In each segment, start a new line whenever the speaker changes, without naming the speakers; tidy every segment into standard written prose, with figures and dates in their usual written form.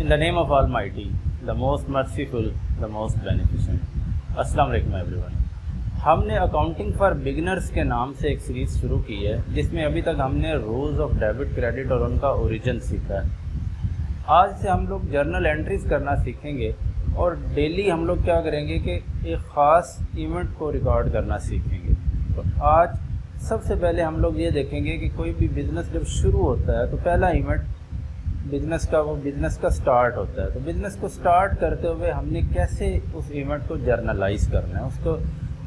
In the name of Almighty, the most merciful, the most beneficent. अस्सलाम वालेकुम everyone. हमने accounting for beginners के नाम से एक सीरीज़ शुरू की है जिसमें अभी तक हमने रूल्स ऑफ डेबिट क्रेडिट और उनका ओरिजिन सीखा है। आज से हम लोग जर्नल एंट्रीज करना सीखेंगे और डेली हम लोग क्या करेंगे कि एक ख़ास इवेंट को रिकॉर्ड करना सीखेंगे। तो आज सबसे पहले हम लोग ये देखेंगे कि कोई भी बिज़नेस जब शुरू होता है तो पहला इवेंट बिज़नेस का स्टार्ट होता है। तो बिज़नेस को स्टार्ट करते हुए हमने कैसे उस इवेंट को जर्नलाइज करना है, उसको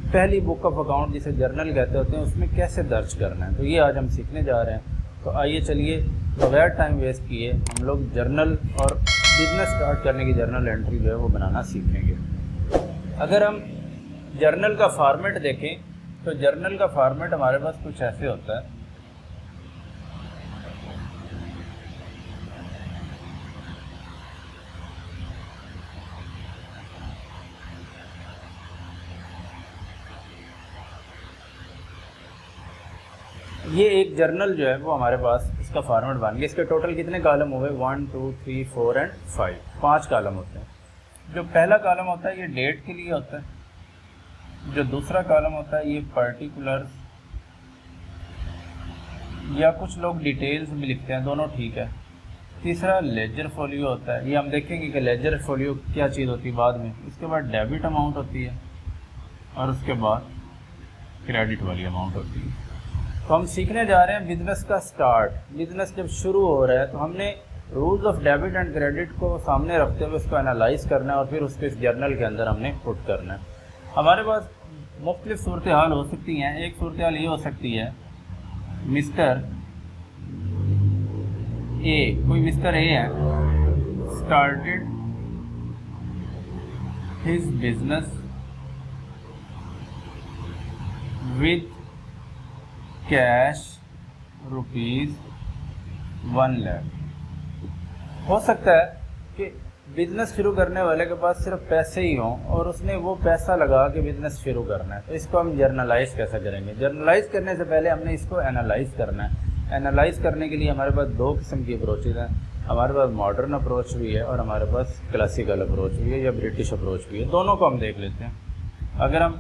पहली बुक ऑफ अकाउंट जिसे जर्नल कहते होते हैं उसमें कैसे दर्ज करना है। तो ये आज हम सीखने जा रहे हैं। तो आइए चलिए बगैर टाइम वेस्ट किए हम लोग जर्नल और बिज़नेस स्टार्ट करने की जर्नल एंट्री जो है वो बनाना सीखेंगे। अगर हम जर्नल का फॉर्मेट देखें तो जर्नल का फॉर्मेट हमारे पास कुछ ऐसे होता है। ये एक जर्नल जो है वो हमारे पास इसका फॉर्मेट बन गया। इसके टोटल कितने कॉलम हुए? 1 2 3 4 एंड 5, 5 कॉलम होते हैं। जो पहला कॉलम होता है ये डेट के लिए होता है। जो दूसरा कॉलम होता है ये पर्टिकुलर्स या कुछ लोग डिटेल्स भी लिखते हैं, दोनों ठीक है। तीसरा लेजर फोलियो होता है। ये हम देखेंगे कि लेजर फोलियो क्या चीज़ होती है बाद में। इसके बाद डेबिट अमाउंट होती है और उसके बाद क्रेडिट वाली अमाउंट होती है। तो हम सीखने जा रहे हैं बिज़नेस का स्टार्ट। बिज़नेस जब शुरू हो रहा है तो हमने rules of debit and credit को सामने रखते हुए उसको एनालाइज करना है और फिर उसको इस जर्नल के अंदर हमने पुट करना है। हमारे पास मुख्तलिफ सूरत हाल हो सकती हैं। एक सूरत हाल ये हो सकती है मिस्टर ए, कोई मिस्टर ए है, started his business with cash ₹1 lakh. हो सकता है कि बिज़नेस शुरू करने वाले के पास सिर्फ पैसे ही हों और उसने वो पैसा लगा के बिज़नेस शुरू करना है। तो इसको हम जर्नलाइज कैसे करेंगे? जर्नलाइज करने से पहले हमने इसको एनालाइज करना है। एनालाइज करने के लिए हमारे पास दो किस्म की अप्रोचेज हैं। हमारे पास मॉडर्न अप्रोच भी है और हमारे पास क्लासिकल अप्रोच भी है या ब्रिटिश अप्रोच भी है। दोनों को हम देख लेते हैं। अगर हम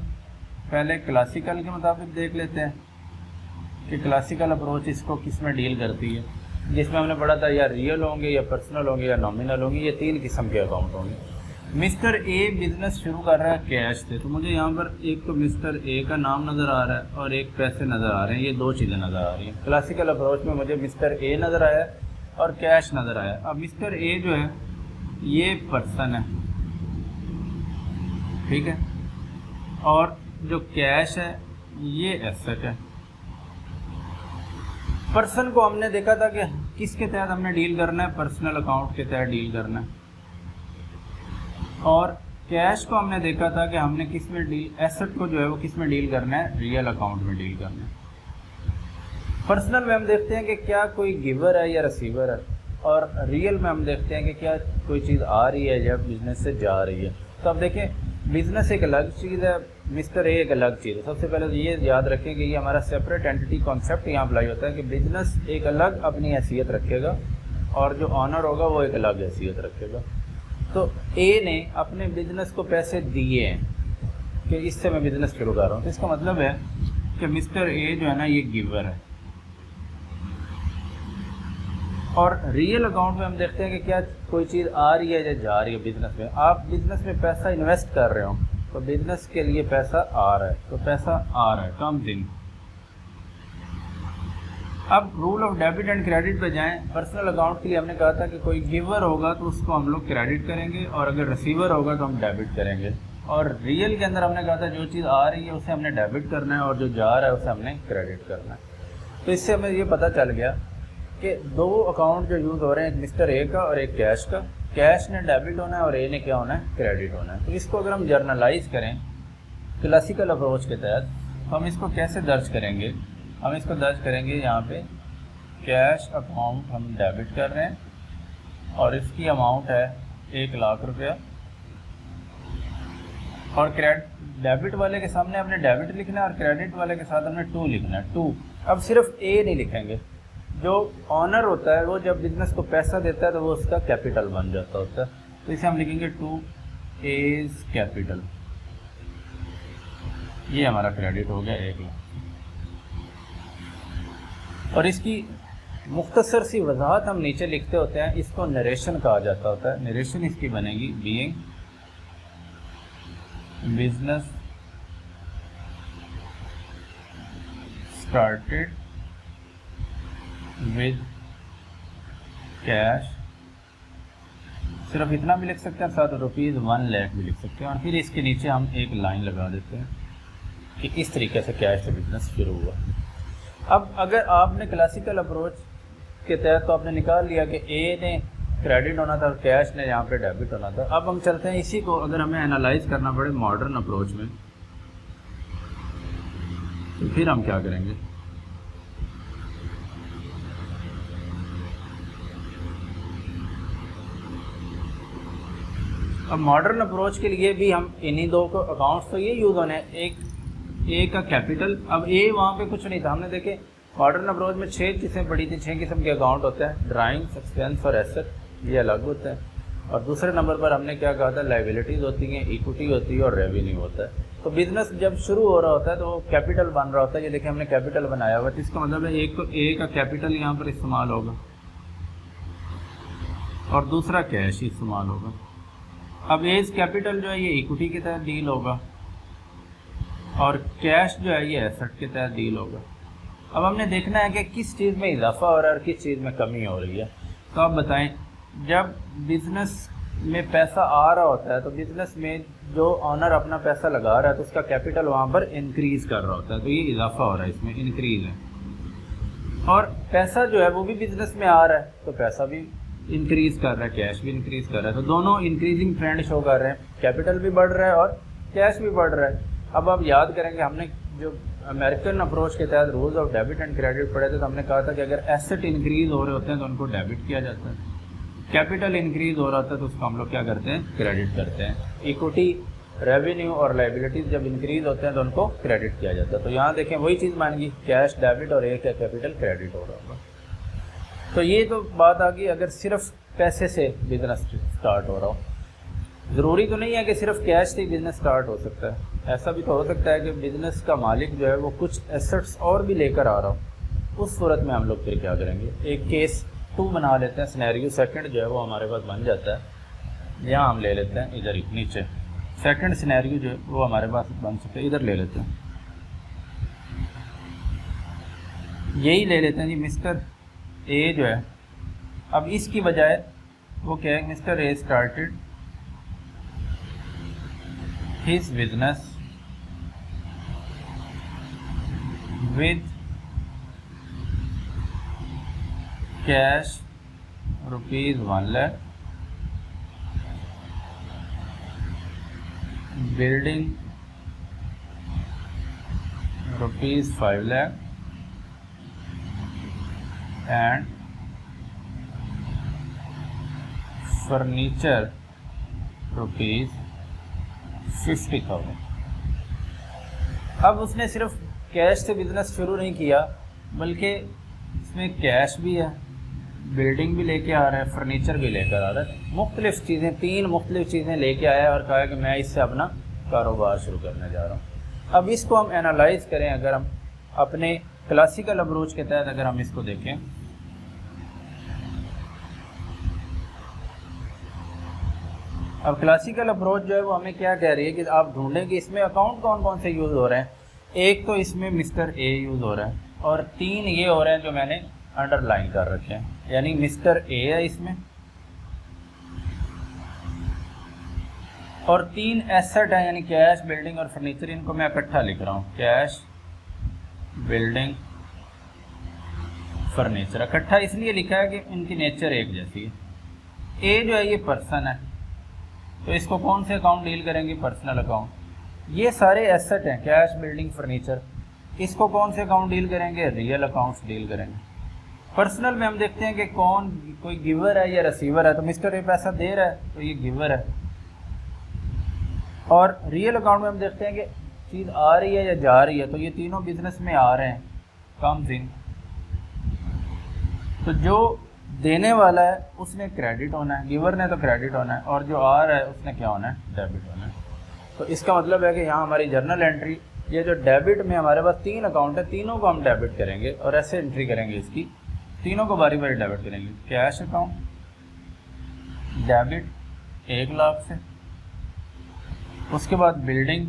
पहले क्लासिकल के मुताबिक देख लेते हैं कि क्लासिकल अप्रोच इसको किस में डील करती है, जिसमें हमने पढ़ा था या रियल होंगे या पर्सनल होंगे या नॉमिनल होंगे। ये 3 किस्म के अकाउंट होंगे। मिस्टर ए बिज़नेस शुरू कर रहा है कैश से। तो मुझे यहाँ पर एक तो मिस्टर ए का नाम नज़र आ रहा है और एक पैसे नज़र आ रहे हैं। ये 2 चीज़ें नज़र आ रही हैं। क्लासिकल अप्रोच में मुझे मिस्टर ए नज़र आया और कैश नज़र आया। अब मिस्टर ए जो है ये पर्सन है, ठीक है, और जो कैश है ये एसेट है। पर्सन को हमने देखा था कि किसके तहत हमने डील करना है, पर्सनल अकाउंट के तहत डील करना है। और कैश को हमने देखा था कि हमने किस में डील, एसेट को जो है वो किस में डील करना है, रियल अकाउंट में डील करना है। पर्सनल में हम देखते हैं कि क्या कोई गिवर है या रिसीवर है, और रियल में हम देखते हैं कि क्या कोई चीज़ आ रही है या बिजनेस से जा रही है। तो अब देखें बिज़नेस एक अलग चीज़ है, मिस्टर ए एक अलग चीज़ है। सबसे पहले तो ये याद रखें कि ये हमारा सेपरेट एंटिटी कॉन्सेप्ट यहाँ अप्लाई होता है कि बिज़नेस एक अलग अपनी हैसियत रखेगा और जो ऑनर होगा वो एक अलग हैसियत रखेगा। तो ए ने अपने बिज़नेस को पैसे दिए हैं कि इससे मैं बिज़नेस शुरू कर रहा हूँ। तो इसका मतलब है कि मिस्टर ए जो है ना ये गिवर है। और रियल अकाउंट में हम देखते हैं कि क्या कोई चीज़ आ रही है या जा रही है बिज़नेस में। आप बिज़नेस में पैसा इन्वेस्ट कर रहे हो तो बिज़नेस के लिए पैसा आ रहा है, तो पैसा आ रहा है, कम्स इन। अब rule of debit and credit पे जाएं। पर्सनल अकाउंट के लिए हमने कहा था कि कोई गिवर होगा तो उसको हम लोग क्रेडिट करेंगे और अगर रिसीवर होगा तो हम डेबिट करेंगे। और रियल के अंदर हमने कहा था जो चीज़ आ रही है उसे हमने डेबिट करना है और जो जा रहा है उसे हमने क्रेडिट करना है। तो इससे हमें ये पता चल गया कि 2 अकाउंट जो यूज़ हो रहे हैं, एक मिस्टर ए का और एक कैश का। कैश ने डेबिट होना है और ए ने क्या होना है, क्रेडिट होना है। तो इसको अगर हम जर्नलाइज करें क्लासिकल अप्रोच के तहत तो हम इसको कैसे दर्ज करेंगे? हम इसको दर्ज करेंगे यहाँ पे कैश अकाउंट हम डेबिट कर रहे हैं और इसकी अमाउंट है 1 लाख रुपया। और डेबिट वाले के सामने हमने डेबिट लिखना है और क्रेडिट वाले के साथ हमने 2 लिखना है। 2 अब सिर्फ ए नहीं लिखेंगे, जो ऑनर होता है वो जब बिजनेस को पैसा देता है तो वो उसका कैपिटल बन जाता होता है। तो इसे हम लिखेंगे टू एज कैपिटल। ये हमारा क्रेडिट हो गया 1 लाख। और इसकी मुख्तसर सी वजाहत हम नीचे लिखते होते हैं, इसको नरेशन कहा जाता होता है। नरेशन इसकी बनेगी being business started with cash, सिर्फ इतना भी लिख सकते हैं, साथ ₹1 लाख भी लिख सकते हैं। और फिर इसके नीचे हम एक लाइन लगा देते हैं कि इस तरीके से कैश से बिजनेस शुरू हुआ। अब अगर आपने क्लासिकल अप्रोच के तहत तो आपने निकाल लिया कि ए ने क्रेडिट होना था और कैश ने यहाँ पे डेबिट होना था। अब हम चलते हैं इसी को अगर हमें एनालाइज करना पड़े मॉडर्न अप्रोच में, तो फिर हम क्या करेंगे। अब मॉडर्न अप्रोच के लिए भी हम इन्हीं दो को अकाउंट्स तो ये यूज़ होने हैं, एक ए का कैपिटल। अब ए वहाँ पे कुछ नहीं था, हमने देखे मॉडर्न अप्रोच में 6 चीज़ें पढ़ी थी, 6 किस्म के अकाउंट होते हैं, ड्राइंग्स, एक्सपेंस और एसेट, ये अलग होते हैं। और दूसरे नंबर पर हमने क्या कहा था, लाइबिलिटीज़ होती हैं, इक्विटी होती है और रेवेन्यू होता है। तो बिजनेस जब शुरू हो रहा होता है तो कैपिटल बन रहा होता है, ये देखिए हमने कैपिटल बनाया हुआ, तो इसका मतलब है एक तो ए का कैपिटल यहाँ पर इस्तेमाल होगा और दूसरा कैश इस्तेमाल होगा। अब एज कैपिटल जो है ये इक्विटी के तहत डील होगा और कैश जो है ये एसेट के तहत डील होगा। अब हमने देखना है कि किस चीज़ में इजाफा हो रहा है और किस चीज़ में कमी हो रही है। तो आप बताएं, जब बिज़नेस में पैसा आ रहा होता है तो बिज़नेस में जो ऑनर अपना पैसा लगा रहा है तो उसका कैपिटल वहाँ पर इंक्रीज़ कर रहा होता है, तो ये इजाफा हो रहा है, इसमें इंक्रीज़ है। और पैसा जो है वो भी बिज़नेस में आ रहा है तो पैसा भी इंक्रीज़ कर रहा है, कैश भी इंक्रीज़ कर रहा है, तो दोनों इंक्रीजिंग ट्रेंड शो कर रहे हैं, कैपिटल भी बढ़ रहा है और कैश भी बढ़ रहा है। अब आप याद करेंगे हमने जो अमेरिकन अप्रोच के तहत rules of debit and credit पढ़े थे, तो हमने कहा था कि अगर एसेट इंक्रीज़ हो रहे होते हैं तो उनको डेबिट किया जाता है, कैपिटल इंक्रीज़ हो रहा था तो उसको हम लोग क्या करते हैं, क्रेडिट करते हैं। इक्विटी, रेवेन्यू और लाइबिलिटीज़ जब इंक्रीज़ होते हैं तो उनको क्रेडिट किया जाता है। तो यहाँ देखें वही चीज़ मान गई, कैश डेबिट और एक कैपिटल क्रेडिट हो रहा होगा। तो ये तो बात आ गई अगर सिर्फ पैसे से बिजनेस स्टार्ट हो रहा हो। ज़रूरी तो नहीं है कि सिर्फ कैश से ही बिज़नेस स्टार्ट हो सकता है, ऐसा भी तो हो सकता है कि बिज़नेस का मालिक जो है वो कुछ एसेट्स और भी लेकर आ रहा हो। उस सूरत में हम लोग फिर क्या करेंगे, एक केस 2 बना लेते हैं, सिनेरियो सेकंड जो है वो हमारे पास बन जाता है। यहाँ हम ले लेते हैं इधर नीचे, सेकंड सिनेरियो जो है वो हमारे पास बन सकता है, इधर ले लेते हैं, यही ले लेते हैं जी। मिस्टर ए जो है, अब इसकी बजाय वो क्या है, mister A started his business with cash ₹1 lakh, building ₹5 lakh and furniture ₹50,000। अब उसने सिर्फ कैश से बिज़नेस शुरू नहीं किया, बल्कि इसमें कैश भी है, बिल्डिंग भी लेके आ रहा है, फर्नीचर भी लेकर आ रहा है, मुख्तलिफ़ चीज़ें, 3 मुख्तलिफ़ चीज़ें लेके आया और कहा कि मैं इससे अपना कारोबार शुरू करने जा रहा हूँ। अब इसको हम एनालाइज करें, अगर हम अपने क्लासिकल अप्रोच के तहत अगर हम इसको देखें, अब क्लासिकल अप्रोच जो है वो हमें क्या कह रही है कि आप ढूंढें कि इसमें अकाउंट कौन कौन से यूज़ हो रहे हैं। एक तो इसमें मिस्टर ए यूज़ हो रहा है और 3 ये हो रहे हैं जो मैंने अंडरलाइन कर रखे हैं, यानी मिस्टर ए है इसमें और 3 एसेट है, यानी कैश, बिल्डिंग और फर्नीचर। इनको मैं इकट्ठा लिख रहा हूँ, कैश, बिल्डिंग, फर्नीचर इकट्ठा इसलिए लिखा है कि इनकी नेचर एक जैसी है। ए जो है ये पर्सन है, तो इसको कौन से अकाउंट डील करेंगे, पर्सनल अकाउंट। ये सारे एसेट हैं, कैश, बिल्डिंग, फर्नीचर, इसको कौन से अकाउंट डील करेंगे, रियल अकाउंट्स डील करेंगे। पर्सनल में हम देखते हैं कि कौन, कोई गिवर है या रिसीवर है, तो मिस्टर ए पैसा दे रहा है तो ये गिवर है। और रियल अकाउंट में हम देखते हैं कि चीज़ आ रही है या जा रही है, तो ये तीनों बिजनेस में आ रहे हैं, कम्स इन। तो जो देने वाला है उसने क्रेडिट होना है, गिवर ने तो क्रेडिट होना है, और जो आ रहा है उसने क्या होना है, डेबिट होना है। तो इसका मतलब है कि यहाँ हमारी जर्नल एंट्री, ये जो डेबिट में हमारे पास 3 अकाउंट है, तीनों को हम डेबिट करेंगे और ऐसे एंट्री करेंगे इसकी, तीनों को बारी बारी डेबिट करेंगे। कैश अकाउंट डेबिट 1 लाख से, उसके बाद बिल्डिंग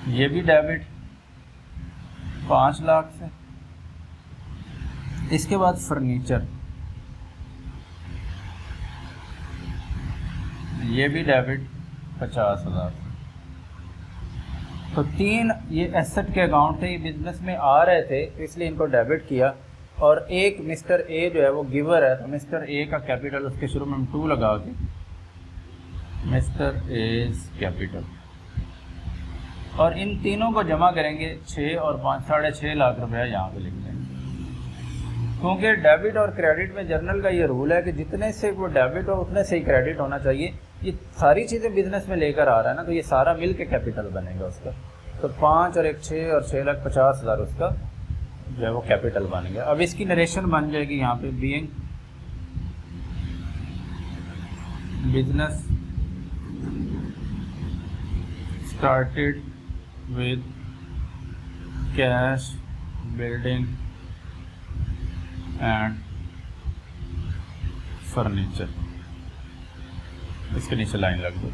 ये भी डेबिट 5 लाख से, इसके बाद फर्नीचर ये भी डेबिट 50,000। तो 3 ये एसेट के अकाउंट थे, ये बिजनेस में आ रहे थे तो इसलिए इनको डेबिट किया। और एक मिस्टर ए जो है वो गिवर है, तो मिस्टर ए का कैपिटल उसके शुरू में हम 2 लगा के मिस्टर एज कैपिटल, और इन तीनों को जमा करेंगे 6 और 5, 6.5 लाख रुपया यहाँ पे लिख देंगे। क्योंकि डेबिट और क्रेडिट में जर्नल का ये रूल है कि जितने से वो डेबिट हो उतने से ही क्रेडिट होना चाहिए। ये सारी चीज़ें बिजनेस में लेकर आ रहा है ना, तो ये सारा मिल के कैपिटल बनेगा उसका। तो 5 और 1 6 और 6,50,000 उसका जो है वो कैपिटल बन गया। अब इसकी नरेशन बन जाएगी यहाँ पे, being business started with cash, building and furniture, इसके नीचे लाइन लग गई।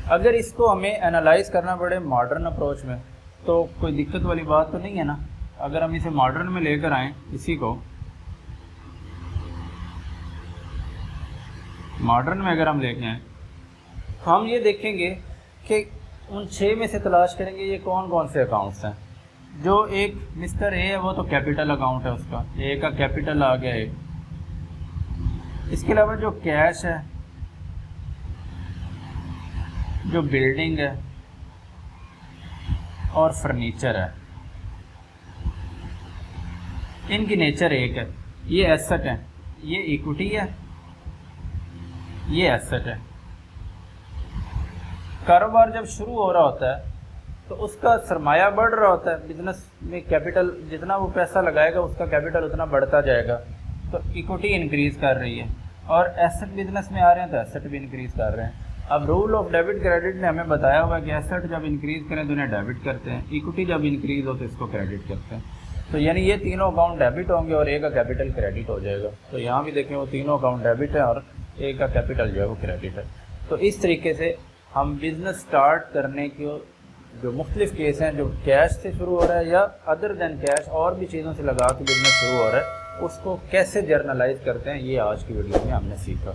अगर इसको हमें एनालाइज करना पड़े मॉडर्न अप्रोच में तो कोई दिक्कत वाली बात तो नहीं है ना। अगर हम इसे मॉडर्न में लेकर आएँ, इसी को मॉडर्न में अगर हम लेके आएँ तो हम ये देखेंगे कि उन 6 में से तलाश करेंगे ये कौन कौन से अकाउंट्स हैं। जो एक मिस्टर ए है वो तो कैपिटल अकाउंट है, उसका ए का कैपिटल आ गया एक। इसके अलावा जो कैश है, जो बिल्डिंग है और फर्नीचर है, इनकी नेचर एक है। ये एसेट है, ये इक्विटी है, ये एसेट है। कारोबार जब शुरू हो रहा होता है तो उसका सरमाया बढ़ रहा होता है, बिजनेस में कैपिटल जितना वो पैसा लगाएगा उसका कैपिटल उतना बढ़ता जाएगा, तो इक्विटी इंक्रीज़ कर रही है। और एसेट बिजनेस में आ रहे हैं तो एसेट भी इंक्रीज़ कर रहे हैं। अब रूल ऑफ डेबिट क्रेडिट ने हमें बताया हुआ है कि एसेट जब इंक्रीज़ करें तो उन्हें डेबिट करते हैं, इक्विटी जब इंक्रीज़ हो तो इसको क्रेडिट करते हैं। तो यानी ये तीनों अकाउंट डेबिट होंगे और ए का कैपिटल क्रेडिट हो जाएगा। तो यहाँ भी देखें वो तीनों अकाउंट डेबिट है और ए का कैपिटल जो है वो क्रेडिट है। तो इस तरीके से हम बिज़नेस स्टार्ट करने के जो मुख्तलिफ केस हैं, जो कैश से शुरू हो रहा है या अदर देन कैश और भी चीज़ों से लगा के बिज़नेस शुरू हो रहा है, उसको कैसे जर्नलाइज करते हैं, ये आज की वीडियो में हमने सीखा।